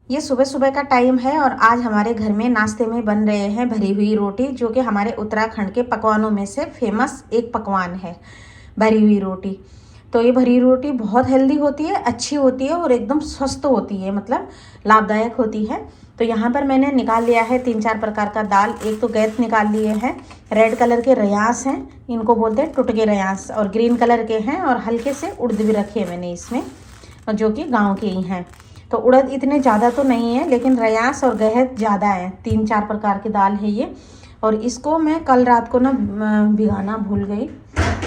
ये सुबह सुबह का टाइम है और आज हमारे घर में नाश्ते में बन रहे हैं भरी हुई रोटी, जो कि हमारे उत्तराखंड के पकवानों में से फेमस एक पकवान है, भरी हुई रोटी। तो ये भरी रोटी बहुत हेल्दी होती है, अच्छी होती है और एकदम स्वस्थ होती है, मतलब लाभदायक होती है। तो यहाँ पर मैंने निकाल लिया है 3-4 प्रकार का दाल। एक तो गैस निकाल लिए हैं, रेड कलर के रयास हैं, इनको बोलते हैं टुटके रयास, और ग्रीन कलर के हैं, और हल्के से उड़द भी रखे हैं मैंने इसमें, जो कि गाँव के ही हैं। तो उड़द इतने ज़्यादा तो नहीं है, लेकिन रयास और गहत ज़्यादा है। 3-4 प्रकार की दाल है ये। और इसको मैं कल रात को ना भिगाना भूल गई,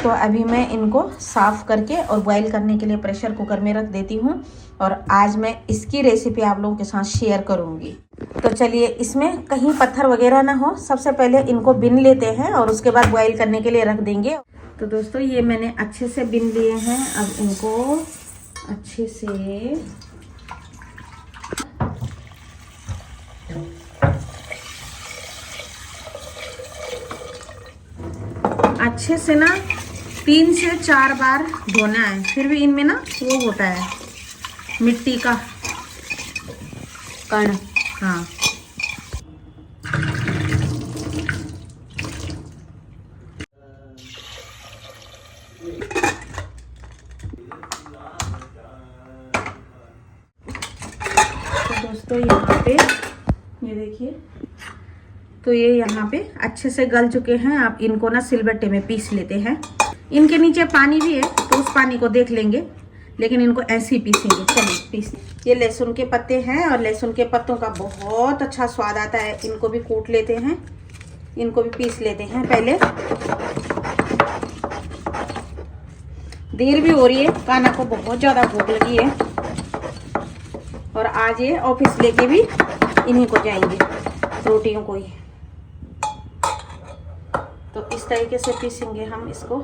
तो अभी मैं इनको साफ़ करके और बॉईल करने के लिए प्रेशर कुकर में रख देती हूँ, और आज मैं इसकी रेसिपी आप लोगों के साथ शेयर करूँगी। तो चलिए, इसमें कहीं पत्थर वगैरह ना हो, सबसे पहले इनको बिन लेते हैं और उसके बाद बॉईल करने के लिए रख देंगे। तो दोस्तों, ये मैंने अच्छे से बिन लिए हैं। अब इनको अच्छे से ना 3 से 4 बार धोना है। फिर भी इनमें ना वो होता है, मिट्टी का कण। हाँ, तो दोस्तों यहाँ पे ये देखिए, तो ये यहाँ पे अच्छे से गल चुके हैं। आप इनको ना सिलबट्टे में पीस लेते हैं। इनके नीचे पानी भी है, तो उस पानी को देख लेंगे, लेकिन इनको ऐसे ही पीसेंगे। चलिए पीस। ये लहसुन के पत्ते हैं, और लहसुन के पत्तों का बहुत अच्छा स्वाद आता है। इनको भी कूट लेते हैं, इनको भी पीस लेते हैं। पहले देर भी हो रही है, कान्हा को बहुत ज़्यादा भूख लगी है, और आज ये ऑफिस लेके भी इन्हीं को जाएंगे, रोटियों को ही। तो इस तरीके से पीसेंगे हम इसको।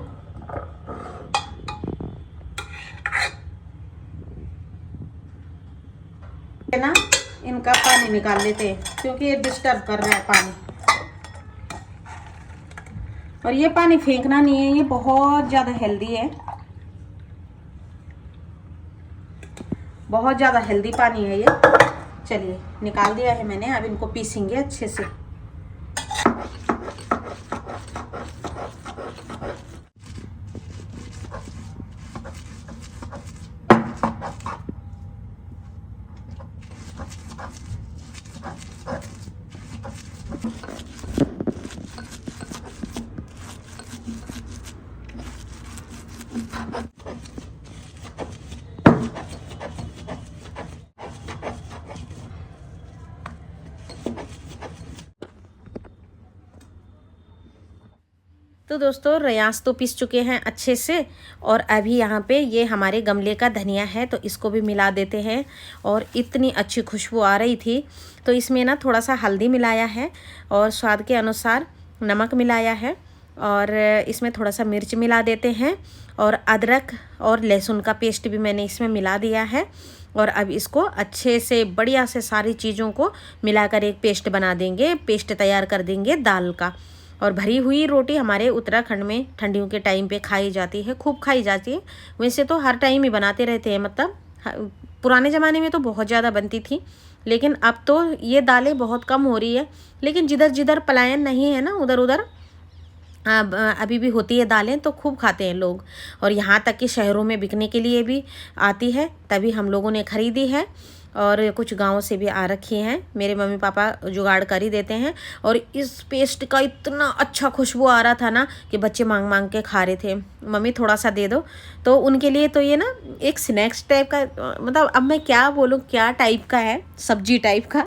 ना इनका पानी निकाल लेते हैं, क्योंकि ये डिस्टर्ब कर रहा है पानी। और ये पानी फेंकना नहीं है, ये बहुत ज़्यादा हेल्दी है, बहुत ज़्यादा हेल्दी पानी है ये। चलिए, निकाल दिया है मैंने। अब इनको पीसेंगे अच्छे से। तो दोस्तों, रयास तो पीस चुके हैं अच्छे से, और अभी यहाँ पे ये हमारे गमले का धनिया है, तो इसको भी मिला देते हैं। और इतनी अच्छी खुशबू आ रही थी, तो इसमें ना थोड़ा सा हल्दी मिलाया है, और स्वाद के अनुसार नमक मिलाया है, और इसमें थोड़ा सा मिर्च मिला देते हैं, और अदरक और लहसुन का पेस्ट भी मैंने इसमें मिला दिया है। और अब इसको अच्छे से बढ़िया से सारी चीज़ों को मिलाकर एक पेस्ट बना देंगे, पेस्ट तैयार कर देंगे दाल का। और भरी हुई रोटी हमारे उत्तराखंड में ठंडियों के टाइम पे खाई जाती है, खूब खाई जाती है। वैसे तो हर टाइम ही बनाते रहते हैं, मतलब पुराने ज़माने में तो बहुत ज़्यादा बनती थी, लेकिन अब तो ये दालें बहुत कम हो रही है। लेकिन जिधर जिधर पलायन नहीं है ना, उधर उधर अभी भी होती है दालें, तो खूब खाते हैं लोग। और यहाँ तक कि शहरों में बिकने के लिए भी आती है, तभी हम लोगों ने ख़रीदी है। और कुछ गाँव से भी आ रखी हैं, मेरे मम्मी पापा जुगाड़ कर ही देते हैं। और इस पेस्ट का इतना अच्छा खुशबू आ रहा था ना, कि बच्चे मांग मांग के खा रहे थे, मम्मी थोड़ा सा दे दो। तो उनके लिए तो ये ना एक स्नैक्स टाइप का, मतलब अब मैं क्या बोलूँ, क्या टाइप का है, सब्जी टाइप का।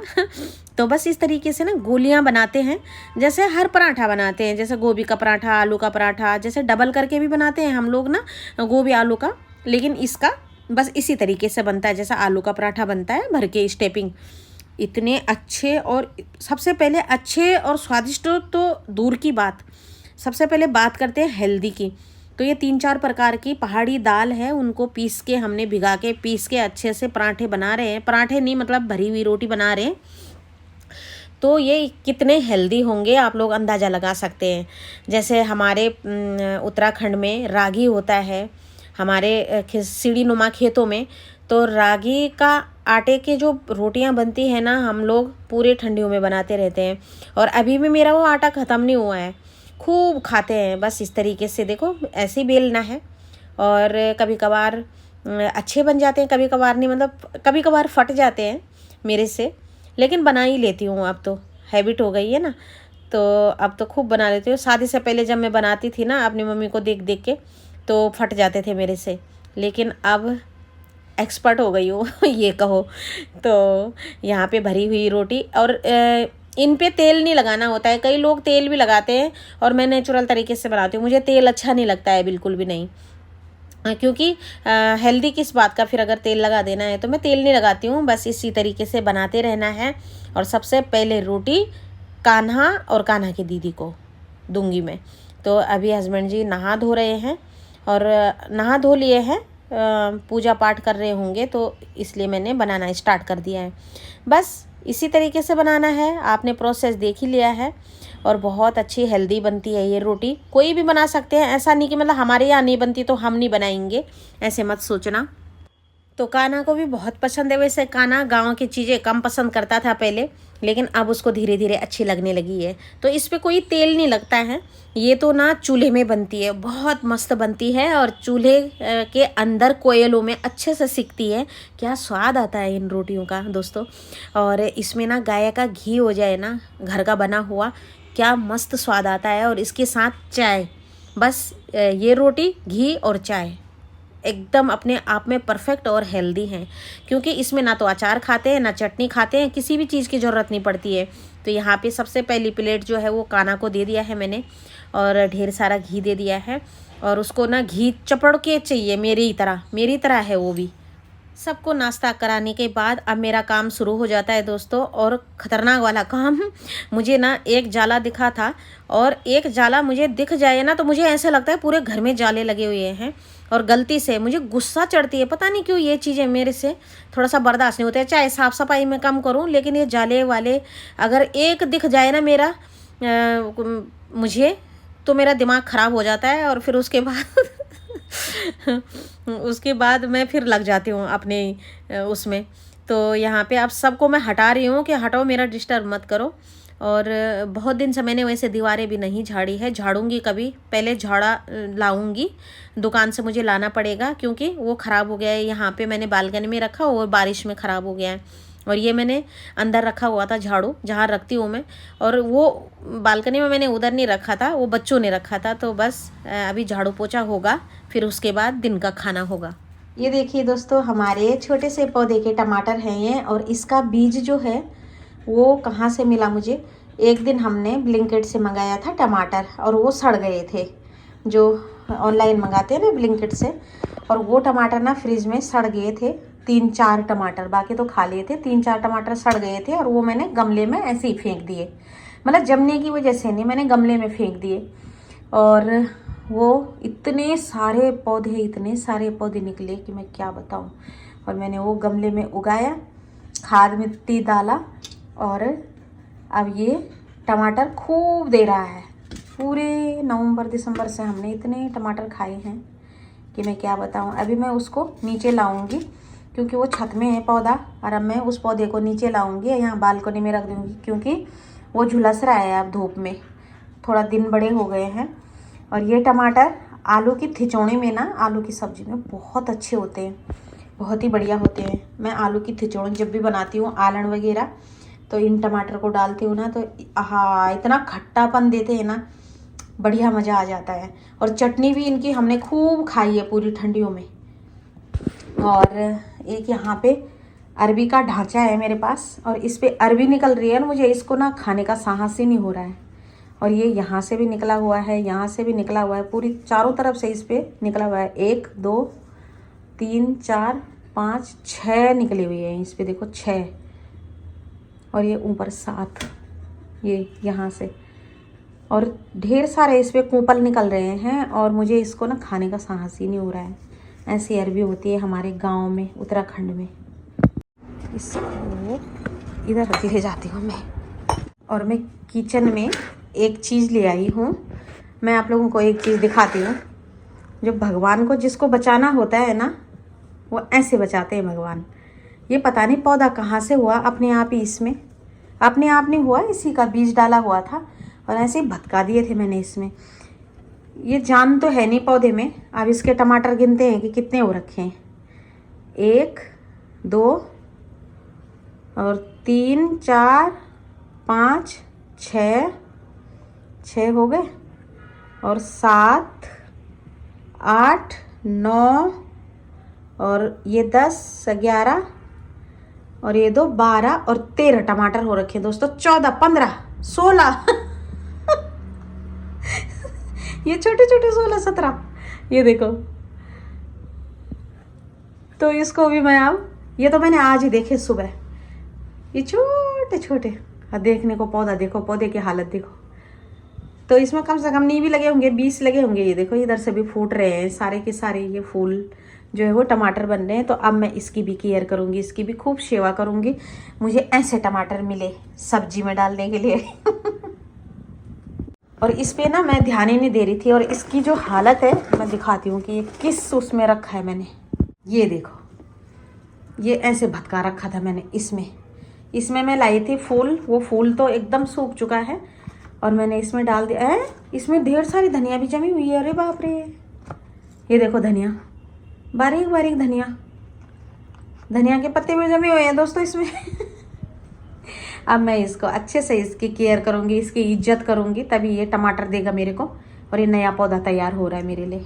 तो बस इस तरीके से ना गोलियां बनाते हैं, जैसे हर पराठा बनाते हैं, जैसे गोभी का पराठा, आलू का पराठा, जैसे डबल करके भी बनाते हैं हम लोग ना, गोभी आलू का। लेकिन इसका बस इसी तरीके से बनता है, जैसा आलू का पराठा बनता है, भर के स्टेपिंग। इतने अच्छे, और सबसे पहले अच्छे और स्वादिष्ट तो दूर की बात, सबसे पहले बात करते हैं हेल्दी की। तो ये 3-4 प्रकार की पहाड़ी दाल है, उनको पीस के हमने भिगा के पीस के अच्छे से पराठे बना रहे हैं, पराठे नहीं मतलब भरी हुई रोटी बना रहे हैं। तो ये कितने हेल्दी होंगे आप लोग अंदाज़ा लगा सकते हैं। जैसे हमारे उत्तराखंड में रागी होता है, हमारे सीढ़ी नुमा खेतों में, तो रागी का आटे के जो रोटियां बनती है ना, हम लोग पूरे ठंडियों में बनाते रहते हैं। और अभी भी मेरा वो आटा ख़त्म नहीं हुआ है, खूब खाते हैं। बस इस तरीके से देखो, ऐसे ही बेलना है। और कभी कभार अच्छे बन जाते हैं, कभी कभार नहीं, मतलब कभी कभार फट जाते हैं मेरे से, लेकिन बना ही लेती हूँ। अब तो हैबिट हो गई है ना, तो अब तो खूब बना लेती हूँ। शादी से पहले जब मैं बनाती थी ना अपनी मम्मी को देख देख के, तो फट जाते थे मेरे से, लेकिन अब एक्सपर्ट हो गई हूँ ये कहो तो। यहाँ पे भरी हुई रोटी, और इन पे तेल नहीं लगाना होता है। कई लोग तेल भी लगाते हैं, और मैं नेचुरल तरीके से बनाती हूँ। मुझे तेल अच्छा नहीं लगता है, बिल्कुल भी नहीं, क्योंकि हेल्दी किस बात का फिर अगर तेल लगा देना है, तो मैं तेल नहीं लगाती हूँ। बस इसी तरीके से बनाते रहना है। और सबसे पहले रोटी कान्हा और कान्हा की दीदी को दूंगी मैं। तो अभी हस्बैंड जी नहा धो रहे हैं, और नहा धो लिए हैं, पूजा पाठ कर रहे होंगे, तो इसलिए मैंने बनाना स्टार्ट कर दिया है। बस इसी तरीके से बनाना है। आपने प्रोसेस देख ही लिया है, और बहुत अच्छी हेल्दी बनती है ये रोटी। कोई भी बना सकते हैं, ऐसा नहीं कि मतलब हमारे यहाँ नहीं बनती तो हम नहीं बनाएंगे, ऐसे मत सोचना। तो कान्हा को भी बहुत पसंद है। वैसे कान्हा गांव की चीज़ें कम पसंद करता था पहले, लेकिन अब उसको धीरे धीरे अच्छी लगने लगी है। तो इस पे कोई तेल नहीं लगता है। ये तो ना चूल्हे में बनती है, बहुत मस्त बनती है, और चूल्हे के अंदर कोयलों में अच्छे से सिकती है। क्या स्वाद आता है इन रोटियों का दोस्तों। और इसमें ना गाय का घी हो जाए ना, घर का बना हुआ, क्या मस्त स्वाद आता है। और इसके साथ चाय, बस ये रोटी, घी और चाय एकदम अपने आप में परफेक्ट और हेल्दी हैं। क्योंकि इसमें ना तो अचार खाते हैं, ना चटनी खाते हैं, किसी भी चीज़ की ज़रूरत नहीं पड़ती है। तो यहाँ पे सबसे पहली प्लेट जो है वो कान्हा को दे दिया है मैंने, और ढेर सारा घी दे दिया है। और उसको ना घी चपड़ के चाहिए, मेरी तरह है वो भी। सबको नाश्ता कराने के बाद अब मेरा काम शुरू हो जाता है दोस्तों, और ख़तरनाक वाला काम। मुझे ना एक जाला दिखा था, और एक जाला मुझे दिख जाए ना, तो मुझे ऐसा लगता है पूरे घर में जाले लगे हुए हैं। और गलती से मुझे गुस्सा चढ़ती है, पता नहीं क्यों ये चीज़ें मेरे से थोड़ा सा बर्दाश्त नहीं होता है। चाहे साफ़ सफाई में कम करूँ, लेकिन ये जाले वाले अगर एक दिख जाए ना मेरा मुझे, तो मेरा दिमाग ख़राब हो जाता है। और फिर उसके बाद उसके बाद मैं फिर लग जाती हूँ अपने उसमें। तो यहाँ पे अब सबको मैं हटा रही हूँ कि हटाओ, मेरा डिस्टर्ब मत करो। और बहुत दिन से मैंने वैसे दीवारें भी नहीं झाड़ी है, झाड़ूंगी कभी, पहले झाड़ा लाऊंगी, दुकान से मुझे लाना पड़ेगा, क्योंकि वो ख़राब हो गया है। यहाँ पे मैंने बालकनी में रखा और बारिश में ख़राब हो गया है। और ये मैंने अंदर रखा हुआ था झाड़ू, जहाँ रखती हूँ मैं, और वो बालकनी में मैंने उधर नहीं रखा था, वो बच्चों ने रखा था। तो बस अभी झाड़ू पोछा होगा, फिर उसके बाद दिन का खाना होगा। ये देखिए दोस्तों, हमारे छोटे से पौधे के टमाटर हैं ये, और इसका बीज जो है वो कहाँ से मिला मुझे, एक दिन हमने ब्लिंकिट से मंगाया था टमाटर, और वो सड़ गए थे, जो ऑनलाइन मंगाते हैं ना ब्लिंकिट से। और वो टमाटर ना फ्रिज में सड़ गए थे, 3-4 टमाटर, बाकी तो खा लिए थे, 3-4 टमाटर सड़ गए थे। और वो मैंने गमले में ऐसे ही फेंक दिए, मतलब जमने की वजह से नहीं, मैंने गमले में फेंक दिए। और वो इतने सारे पौधे निकले कि मैं क्या बताऊं। और मैंने वो गमले में उगाया, खाद मिट्टी डाला, और अब ये टमाटर खूब दे रहा है। पूरे नवंबर दिसंबर से हमने इतने टमाटर खाए हैं कि मैं क्या बताऊं। अभी मैं उसको नीचे लाऊंगी, क्योंकि वो छत में है पौधा, और अब मैं उस पौधे को नीचे लाऊंगी, यहाँ बालकनी में रख दूंगी, क्योंकि वो झुलस रहा है अब धूप में, थोड़ा दिन बड़े हो गए हैं। और ये टमाटर आलू की खिचौड़ी में ना, आलू की सब्ज़ी में बहुत अच्छे होते हैं, बहुत ही बढ़िया होते हैं। मैं आलू की खिचौड़ी जब भी बनाती हूँ, आलण वगैरह, तो इन टमाटर को डालती हूँ ना, तो हाँ इतना खट्टापन देते हैं ना, बढ़िया मज़ा आ जाता है। और चटनी भी इनकी हमने खूब खाई है पूरी ठंडियों में। और एक यहाँ पे अरबी का ढांचा है मेरे पास, और इस पे अरबी निकल रही है, और मुझे इसको ना खाने का साहस ही नहीं हो रहा है। और ये यहाँ से भी निकला हुआ है, यहाँ से भी निकला हुआ है, पूरी चारों तरफ से इस पे निकला हुआ है। 1 2 3 4 5 6 निकले हुए हैं इस पे, देखो 6, और ये ऊपर 7, ये यहाँ से, और ढेर सारे इस पे कुंपल निकल रहे हैं। और मुझे इसको ना खाने का साहस ही नहीं हो रहा है। ऐसी अरबी होती है हमारे गांव में, उत्तराखंड में। इसको इधर रख ले जाती हूँ मैं। और मैं किचन में एक चीज़ ले आई हूँ, मैं आप लोगों को एक चीज़ दिखाती हूँ। जब भगवान को जिसको बचाना होता है ना, वो ऐसे बचाते हैं भगवान। ये पता नहीं पौधा कहाँ से हुआ, अपने आप ही इसमें अपने आप नहीं हुआ, इसी का बीज डाला हुआ था और ऐसे ही भटका दिए थे मैंने इसमें। ये जान तो है नहीं पौधे में। अब इसके टमाटर गिनते हैं कि कितने हो रखे हैं। 1 2 और 3 4 5 6 हो गए और 7 8 9 और ये 10 11 और ये 2 12 और 13 टमाटर हो रखे हैं दोस्तों। 14 15 16 ये छोटे छोटे 16 17 ये देखो। तो इसको भी मैं अब, ये तो मैंने आज ही देखे सुबह, ये छोटे छोटे। और देखने को पौधा देखो, पौधे की हालत देखो। तो इसमें कम से कम नहीं भी लगे होंगे, 20 लगे होंगे। ये देखो इधर से भी फूट रहे हैं सारे के सारे, ये फूल जो है वो टमाटर बन रहे हैं। तो अब मैं इसकी भी केयर करूँगी, इसकी भी खूब सेवा करूँगी। मुझे ऐसे टमाटर मिले सब्जी में डालने के लिए और इस पे ना मैं ध्यान ही नहीं दे रही थी। और इसकी जो हालत है मैं दिखाती हूँ कि ये किस उसमें रखा है मैंने। ये देखो, ये ऐसे भटका रखा था मैंने इसमें मैं लाई थी फूल। वो फूल तो एकदम सूख चुका है और मैंने इसमें डाल दिया है। इसमें ढेर सारी धनिया भी जमी हुई है। अरे बाप रे, ये देखो धनिया, बारीक बारीक धनिया के पत्ते भी जमे हुए हैं दोस्तों इसमें अब मैं इसको अच्छे से इसकी केयर करूँगी, इसकी इज्जत करूँगी, तभी ये टमाटर देगा मेरे को। और ये नया पौधा तैयार हो रहा है मेरे लिए।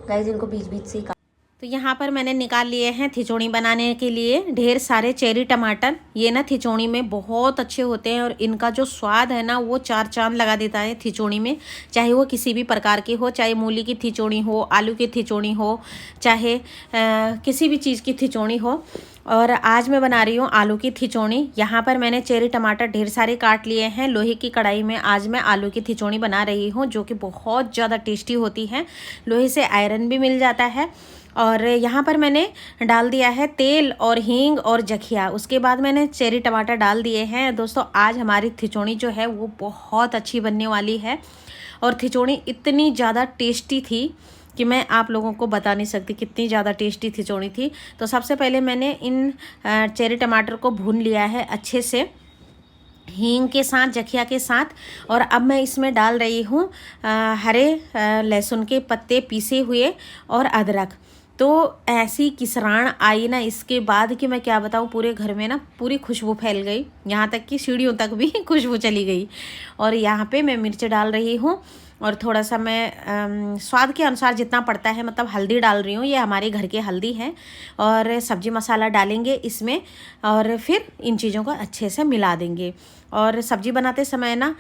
गाइस इनको बीच बीच से तो यहाँ पर मैंने निकाल लिए हैं थिचोड़ी बनाने के लिए ढेर सारे चेरी टमाटर। ये ना थिचोड़ी में बहुत अच्छे होते हैं और इनका जो स्वाद है ना वो 4 चांद लगा देता है थिचोड़ी में। चाहे वो किसी भी प्रकार की हो, चाहे मूली की थिचोड़ी हो, आलू की थिचोड़ी हो, चाहे किसी भी चीज़ की थिचोड़ी हो। और आज मैं बना रही हूँ आलू की थिचोड़ी। यहाँ पर मैंने चेरी टमाटर ढेर सारे काट लिए हैं। लोहे की कढ़ाई में आज मैं आलू की थिचोड़ी बना रही हूँ, जो कि बहुत ज़्यादा टेस्टी होती है। लोहे से आयरन भी मिल जाता है। और यहाँ पर मैंने डाल दिया है तेल और हींग और जखिया। उसके बाद मैंने चेरी टमाटर डाल दिए हैं। दोस्तों आज हमारी थिचोड़ी जो है वो बहुत अच्छी बनने वाली है। और थिचोड़ी इतनी ज़्यादा टेस्टी थी कि मैं आप लोगों को बता नहीं सकती कितनी ज़्यादा टेस्टी थिचोड़ी थी। तो सबसे पहले मैंने इन चेरी टमाटर को भून लिया है अच्छे से हींग के साथ, जखिया के साथ। और अब मैं इसमें डाल रही हूँ हरे लहसुन के पत्ते पीसे हुए और अदरक। तो ऐसी किसरान आई ना इसके बाद कि मैं क्या बताऊँ, पूरे घर में ना पूरी खुशबू फैल गई, यहाँ तक कि सीढ़ियों तक भी खुशबू चली गई। और यहाँ पे मैं मिर्च डाल रही हूँ और थोड़ा सा मैं स्वाद के अनुसार जितना पड़ता है, मतलब हल्दी डाल रही हूँ। ये हमारे घर की हल्दी है। और सब्जी मसाला डालेंगे इसमें और फिर इन चीज़ों को अच्छे से मिला देंगे। और सब्जी बनाते समय ना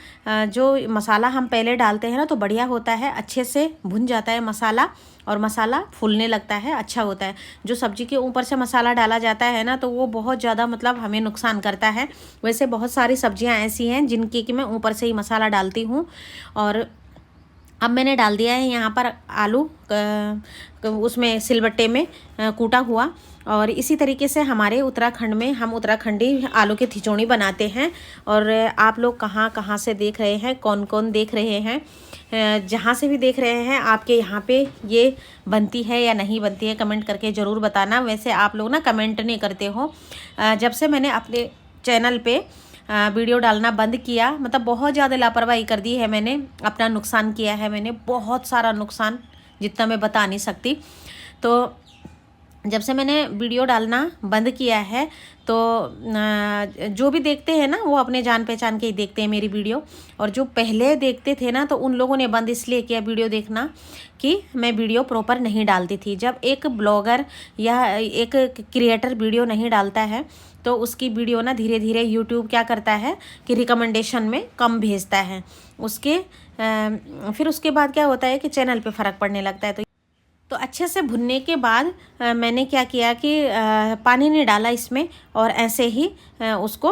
जो मसाला हम पहले डालते हैं ना तो बढ़िया होता है, अच्छे से भुन जाता है मसाला और मसाला फूलने लगता है, अच्छा होता है। जो सब्जी के ऊपर से मसाला डाला जाता है ना तो वो बहुत ज़्यादा मतलब हमें नुकसान करता है। वैसे बहुत सारी सब्जियां ऐसी हैं जिनकी कि मैं ऊपर से ही मसाला डालती हूँ। और अब मैंने डाल दिया है यहाँ पर आलू उसमें सिलबट्टे में कूटा हुआ। और इसी तरीके से हमारे उत्तराखंड में हम उत्तराखंडी आलू की थिचोड़ी बनाते हैं। और आप लोग कहाँ कहाँ से देख रहे हैं, कौन कौन देख रहे हैं, जहाँ से भी देख रहे हैं, आपके यहाँ पे ये बनती है या नहीं बनती है, कमेंट करके ज़रूर बताना। वैसे आप लोग ना कमेंट नहीं करते हो। जब से मैंने अपने चैनल पे वीडियो डालना बंद किया, मतलब बहुत ज़्यादा लापरवाही कर दी है मैंने, अपना नुकसान किया है मैंने, बहुत सारा नुकसान जितना मैं बता नहीं सकती। तो जब से मैंने वीडियो डालना बंद किया है तो जो भी देखते हैं ना वो अपने जान पहचान के ही देखते हैं मेरी वीडियो, और जो पहले देखते थे ना तो उन लोगों ने बंद इसलिए किया वीडियो देखना कि मैं वीडियो प्रॉपर नहीं डालती थी। जब एक ब्लॉगर या एक क्रिएटर वीडियो नहीं डालता है तो उसकी वीडियो ना धीरे धीरे यूट्यूब क्या करता है कि रिकमेंडेशन में कम भेजता है उसके, फिर उसके बाद क्या होता है कि चैनल पे फ़र्क पड़ने लगता है। तो अच्छे से भुनने के बाद मैंने क्या किया कि पानी नहीं डाला इसमें, और ऐसे ही उसको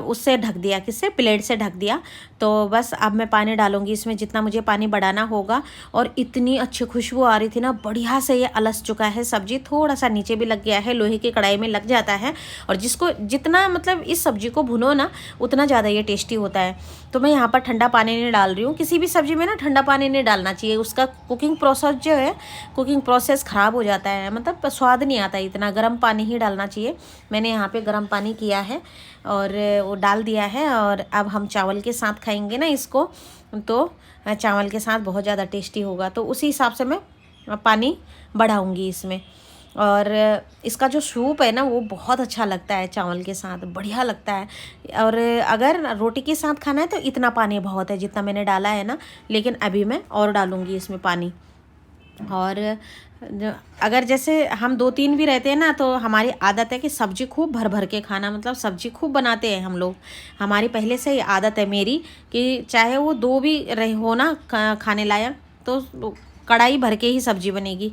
उससे ढक दिया, किससे, प्लेट से ढक दिया। तो बस अब मैं पानी डालूंगी इसमें जितना मुझे पानी बढ़ाना होगा। और इतनी अच्छी खुशबू आ रही थी ना, बढ़िया से ये अलस चुका है सब्जी, थोड़ा सा नीचे भी लग गया है, लोहे की कढ़ाई में लग जाता है, और जिसको जितना मतलब इस सब्जी को भुनो ना उतना ज़्यादा ये टेस्टी होता है। तो मैं यहाँ पर ठंडा पानी नहीं डाल रही हूँ, किसी भी सब्जी में ना ठंडा पानी नहीं डालना चाहिए, उसका कुकिंग प्रोसेस जो है, कुकिंग प्रोसेस ख़राब हो जाता है, मतलब स्वाद नहीं आता, इतना गर्म पानी ही डालना चाहिए। मैंने यहाँ पे गर्म पानी किया है और वो डाल दिया है, और अब हम चावल के साथ खाएंगे ना इसको, तो चावल के साथ बहुत ज़्यादा टेस्टी होगा। तो उसी हिसाब से मैं पानी बढ़ाऊँगी इसमें। और इसका जो सूप है ना वो बहुत अच्छा लगता है, चावल के साथ बढ़िया लगता है। और अगर रोटी के साथ खाना है तो इतना पानी बहुत है जितना मैंने डाला है ना, लेकिन अभी मैं और डालूँगी इसमें पानी। और अगर जैसे हम 2-3 भी रहते हैं ना तो हमारी आदत है कि सब्जी खूब भर भर के खाना, मतलब सब्जी खूब बनाते हैं हम लोग, हमारी पहले से ही आदत है मेरी कि चाहे वो 2 भी रहे हो ना खाने लायक तो कढ़ाई भर के ही सब्जी बनेगी,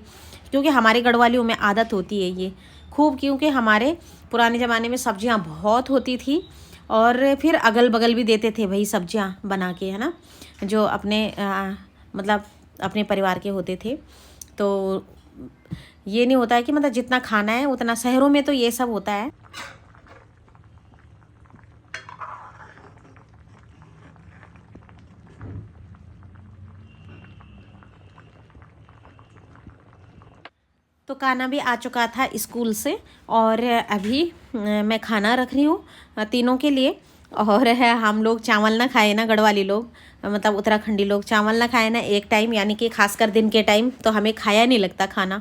क्योंकि हमारे गढ़वालियों में आदत होती है ये खूब, क्योंकि हमारे पुराने ज़माने में सब्जियां बहुत होती थी और फिर अगल बगल भी देते थे भाई सब्जियां बना के, है ना, जो अपने मतलब अपने परिवार के होते थे। तो ये नहीं होता है कि मतलब जितना खाना है उतना, शहरों में तो ये सब होता है। तो कान्हा भी आ चुका था स्कूल से, और अभी मैं खाना रख रही हूँ तीनों के लिए। और है हम लोग चावल ना खाए ना, गढ़वाली लोग मतलब उत्तराखंडी लोग चावल ना खाए ना एक टाइम, यानी कि खासकर दिन के टाइम, तो हमें खाया नहीं लगता खाना।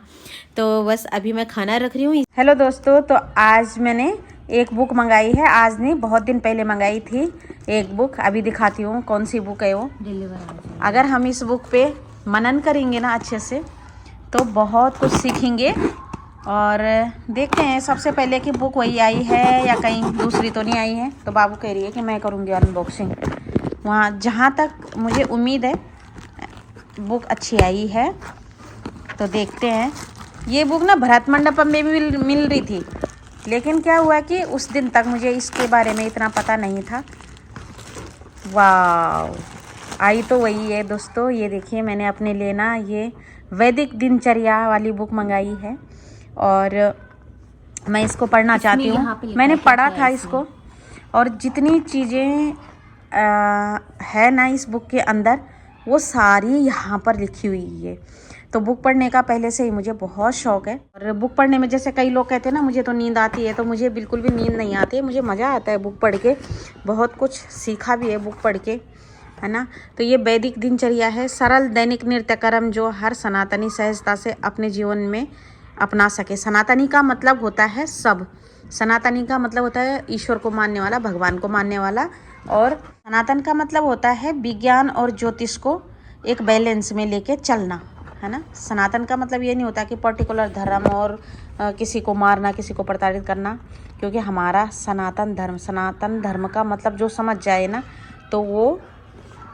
तो बस अभी मैं खाना रख रही हूँ। हेलो दोस्तों, तो आज मैंने एक बुक मंगाई है, आज नहीं बहुत दिन पहले मंगाई थी एक बुक, अभी दिखाती हूँ कौन सी बुक है वो। अगर हम इस बुक पे मनन करेंगे ना अच्छे से तो बहुत कुछ सीखेंगे। और देखते हैं सबसे पहले कि बुक वही आई है या कहीं दूसरी तो नहीं आई है। तो बाबू कह रही है कि मैं करूँगी अनबॉक्सिंग, वहाँ जहाँ तक मुझे उम्मीद है बुक अच्छी आई है। तो देखते हैं। ये बुक ना भरत मंडपम में भी मिल रही थी, लेकिन क्या हुआ कि उस दिन तक मुझे इसके बारे में इतना पता नहीं था। वाह, आई तो वही है दोस्तों। ये देखिए मैंने अपने लिए ना ये वैदिक दिनचर्या वाली बुक मंगाई है, और मैं इसको पढ़ना चाहती हूँ। मैंने पढ़ा था इसको, और जितनी चीज़ें है ना इस बुक के अंदर वो सारी यहाँ पर लिखी हुई है। तो बुक पढ़ने का पहले से ही मुझे बहुत शौक़ है। और बुक पढ़ने में जैसे कई लोग कहते हैं ना मुझे तो नींद आती है, तो मुझे बिल्कुल भी नींद नहीं आती है, मुझे मज़ा आता है बुक पढ़ के। बहुत कुछ सीखा भी है बुक पढ़ के, है ना। तो ये वैदिक दिनचर्या है, सरल दैनिक नित्यक्रम जो हर सनातनी सहजता से अपने जीवन में अपना सके। सनातनी का मतलब होता है सब, सनातनी का मतलब होता है ईश्वर को मानने वाला, भगवान को मानने वाला। और सनातन का मतलब होता है विज्ञान और ज्योतिष को एक बैलेंस में लेके चलना, है ना। सनातन का मतलब ये नहीं होता कि पर्टिकुलर धर्म और किसी को मारना, किसी को प्रताड़ित करना, क्योंकि हमारा सनातन धर्म का मतलब जो समझ जाए ना तो वो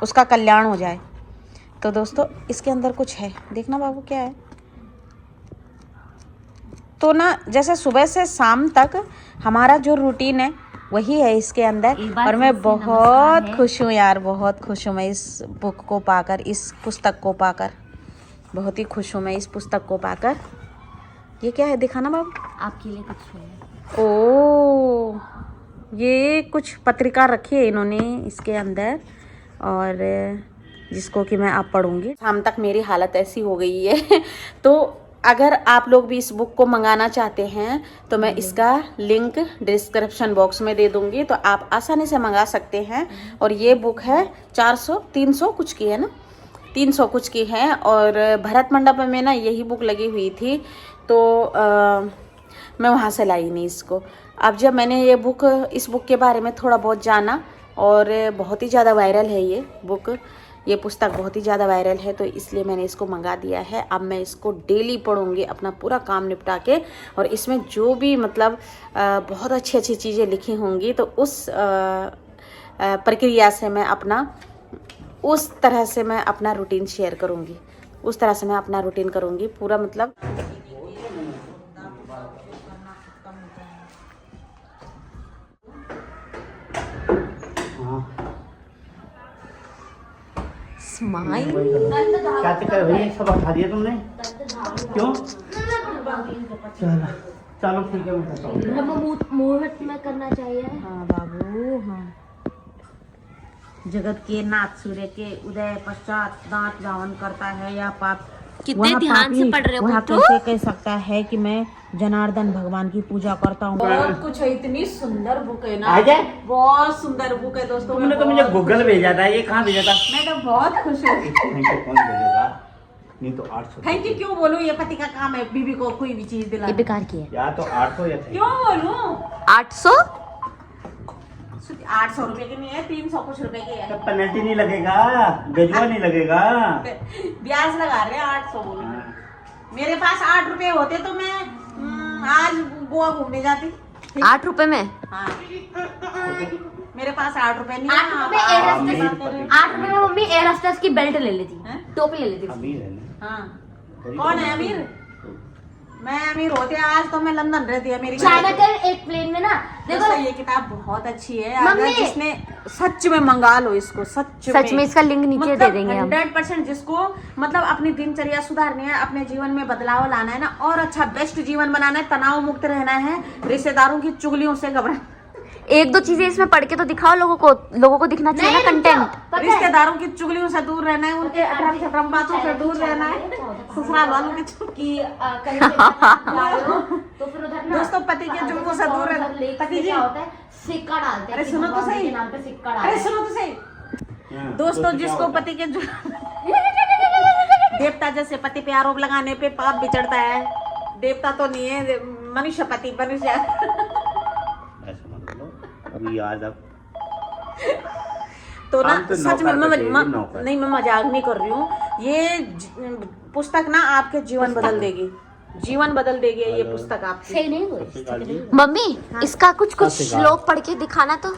उसका कल्याण हो जाए। तो दोस्तों इसके अंदर कुछ है, देखना बाबू क्या है। तो ना जैसे सुबह से शाम तक हमारा जो रूटीन है वही है इसके अंदर। और मैं बहुत खुश हूँ यार, बहुत खुश हूँ मैं इस बुक को पाकर, इस पुस्तक को पाकर बहुत ही खुश हूँ मैं इस पुस्तक को पाकर। ये क्या है दिखाना बाबू, आपके लिए कुछ है। ओ, ये कुछ पत्रिका रखी है इन्होंने इसके अंदर, और जिसको कि मैं अब पढ़ूंगी। शाम तक मेरी हालत ऐसी हो गई है तो अगर आप लोग भी इस बुक को मंगाना चाहते हैं तो मैं इसका लिंक डिस्क्रिप्शन बॉक्स में दे दूंगी, तो आप आसानी से मंगा सकते हैं। और ये बुक है 300 कुछ की है ना, 300 कुछ की है। और भरत मंडप में ना यही बुक लगी हुई थी, तो मैं वहाँ से लाई नहीं इसको। अब जब मैंने इस बुक के बारे में थोड़ा बहुत जाना, और बहुत ही ज़्यादा वायरल है ये पुस्तक बहुत ही ज़्यादा वायरल है, तो इसलिए मैंने इसको मंगा दिया है। अब मैं इसको डेली पढ़ूंगी अपना पूरा काम निपटा के, और इसमें जो भी मतलब बहुत अच्छी अच्छी चीज़ें लिखी होंगी, तो उस प्रक्रिया से मैं उस तरह से मैं अपना रूटीन शेयर करूंगी, उस तरह से मैं अपना रूटीन करूंगी पूरा। मतलब स्माइल क्या चक्कर भैया, सब हटा दिया तुमने क्यों? चलो चलो ठीक है, मैं करता हूँ। मुहूर्त में करना चाहिए। हाँ बाबू, हाँ। जगत के नाथ सूर्य के उदय पश्चात दांत धावन करता है या पाप। कितने ध्यान से पढ़ रहे हो वहाँ पुत्रू? कैसे कह सकता है कि मैं जनार्दन भगवान की पूजा करता हूँ। बहुत कुछ है, इतनी सुंदर बुक है ना, आ जाए? बहुत सुंदर बुक है दोस्तों। तुमने तो मुझे गूगल भेजा था, ये कहाँ भेजा था? मैं तो बहुत खुश हूँ। थैंक यू कौन भेजेगा? नहीं तो 800। थैंक यू क्यों बोलूँ, ये पति का काम है बीबी को कोई भी चीज ये दिलाना। बेकार की है। या तो 800 या क्यों बोलूँ? 800 800 रुपए की नहीं है, 300 कुछ रुपए की है। तो पेनल्टी नहीं लगेगा, गजवा नहीं लगेगा। ब्याज लगा रहे हैं 800 बोलो। मेरे पास 8 रुपए होते तो मैं आज गोवा घूमने जाती। 8 रुपए में? हाँ। मेरे पास 8 रुपए नहीं 8 रुपए में एयर होस्टेस, 8 रुपए में मम्मी एयर होस्टेस की बेल्ट ले लेती, टोपी ले लेती। अमीर है ना? हाँ। कौन है अमीर? मैं अमीर होते आज तो मैं लंदन रहती है। मेरी चाइना के एक प्लेन में ना देखो, ये किताब बहुत अच्छी है। मम्मी, अगर जिसने सच में मंगा लो इसको, सच में इसका लिंक नीचे दे देंगे हम। 100% जिसको मतलब अपनी दिनचर्या सुधारनी है, अपने जीवन में बदलाव लाना है ना, और अच्छा बेस्ट जीवन बनाना है, तनाव मुक्त रहना है, रिश्तेदारों की चुगलियों से घबरा, एक दो चीजें इसमें पढ़ के तो दिखाओ लोगों को दिखना चाहिए ना कंटेंट। रिश्तेदारों की चुगलियों से दूर रहना है, उनके अठारह शर्म बातों से दूर रहना है, ससुराल वालों की तो फिर उधर ना दोस्तों पति के जुल्मों से दूर रहना। पति जी सिक्का डालते हैं। अरे सुनो तो सही, अरे सुनो तो सही दोस्तों, जिसको पति के देवता जैसे पति पे आरोप लगाने पे पाप भी चढ़ता है। देवता तो नहीं है, मनुष्य पति, मनुष्य। अभी आज अब तो ना तो सच में नहीं, मैं मजाक नहीं कर रही हूँ। ये पुस्तक ना आपके जीवन बदल देगी, जीवन बदल देगी ये पुस्तक आपकी। सही नहीं हुई मम्मी, इसका कुछ श्लोक पढ़ के दिखाना तो।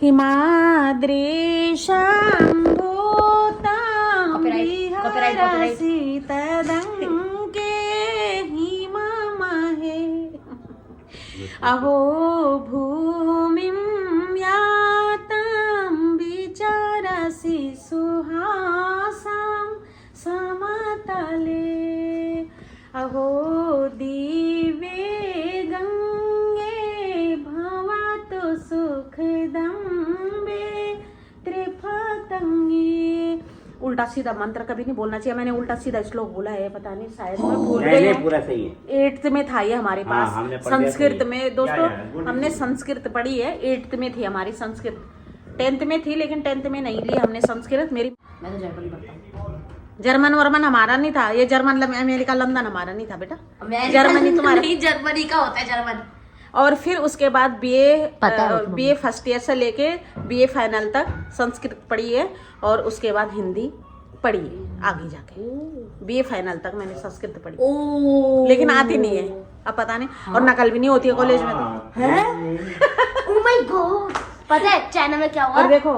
हिमाद्री अहो भूमिं यातं विचारसि सुहासां समतले, अहो दिवे गंगे भवतु सुखदं मे त्रिपतंगे। उल्टा सीधा मंत्र कभी नहीं बोलना चाहिए। मैंने उल्टा सीधा श्लोक बोला है, पता नहीं, शायद मैं भूल गई हूँ। पूरा सही है। 8th में था ये हमारे पास। संस्कृत में दोस्तों हमने संस्कृत पढ़ी है, 8th में थी हमारी संस्कृत। 10th में थी लेकिन 10th में नहीं ली हमने संस्कृत। मैं तो जर्मन पढ़ता हूँ। जर्मन वर्मन हमारा नहीं था, ये जर्मन अमेरिका लंदन हमारा नहीं था बेटा, जर्मनी तुम्हारा। जर्मनी का होता है जर्मन। और फिर उसके बाद बीए फर्स्ट ईयर से लेके बीए फाइनल तक संस्कृत पढ़ी है, और उसके बाद हिंदी पढ़ी है आगे जाके। बीए फाइनल तक मैंने संस्कृत पढ़ी, लेकिन आती नहीं है अब पता नहीं, और नकल भी नहीं होती है कॉलेज में तो। ओह माय गॉड, पता है चाइना में क्या हुआ? और देखो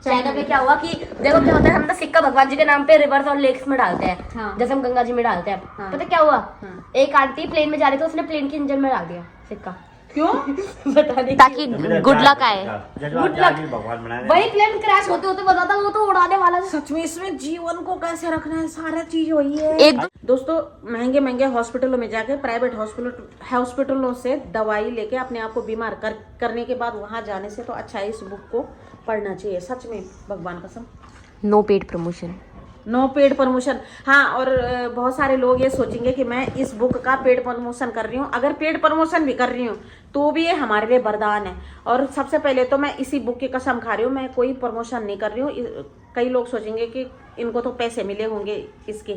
चाइना में क्या हुआ कि देखो क्या होता है, हम तो सिक्का भगवान जी के नाम पे रिवर्स और लेक्स में डालते हैं। हाँ। जैसे हम गंगा जी में डालते हैं। हाँ। पता क्या हुआ? हाँ। एक आंटी प्लेन में जा रही थी, उसने प्लेन के इंजन में डाल दिया सिक्का। क्यों? पता नहीं, ताकि गुड लक आए। गुड लक भगवान बनाए। वही प्लेन क्रैश होते होते बताता, वो तो उड़ाने वाला था। सच में इसमें जीवन को कैसे रखना है, सारा चीज वही है। एक दोस्तों महंगे महंगे हॉस्पिटलों में जाके, प्राइवेट हॉस्पिटलों से दवाई लेके अपने आप को बीमार करने के बाद वहां जाने से तो अच्छा है इस बुक को पढ़ना चाहिए। सच में भगवान कसम। No paid promotion. No paid promotion. हाँ, और बहुत सारे लोग ये सोचेंगे कि मैं इस बुक का पेड प्रमोशन कर रही हूँ। अगर पेड प्रमोशन भी कर रही हूँ तो भी ये हमारे लिए वरदान है। और सबसे पहले तो मैं इसी बुक की कसम खा रही हूँ, मैं कोई प्रमोशन नहीं कर रही हूँ। कई लोग सोचेंगे कि इनको तो पैसे मिले होंगे इसके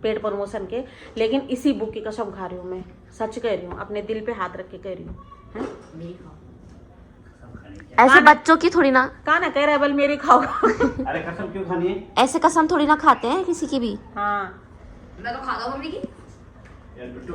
पेड प्रमोशन के, लेकिन इसी बुक की कसम खा रही हूँ, मैं सच कह रही हूँ, अपने दिल पे हाथ रख के कह रही हूँ। ऐसे बच्चों की थोड़ी ना कहा ना कह रहा है बल मेरी खाओ। अरे कसम क्यों खानी है? ऐसे कसम थोड़ी ना खाते हैं किसी की भी। हाँ मैं तो खाता हूँ मम्मी की। यार बिट्टू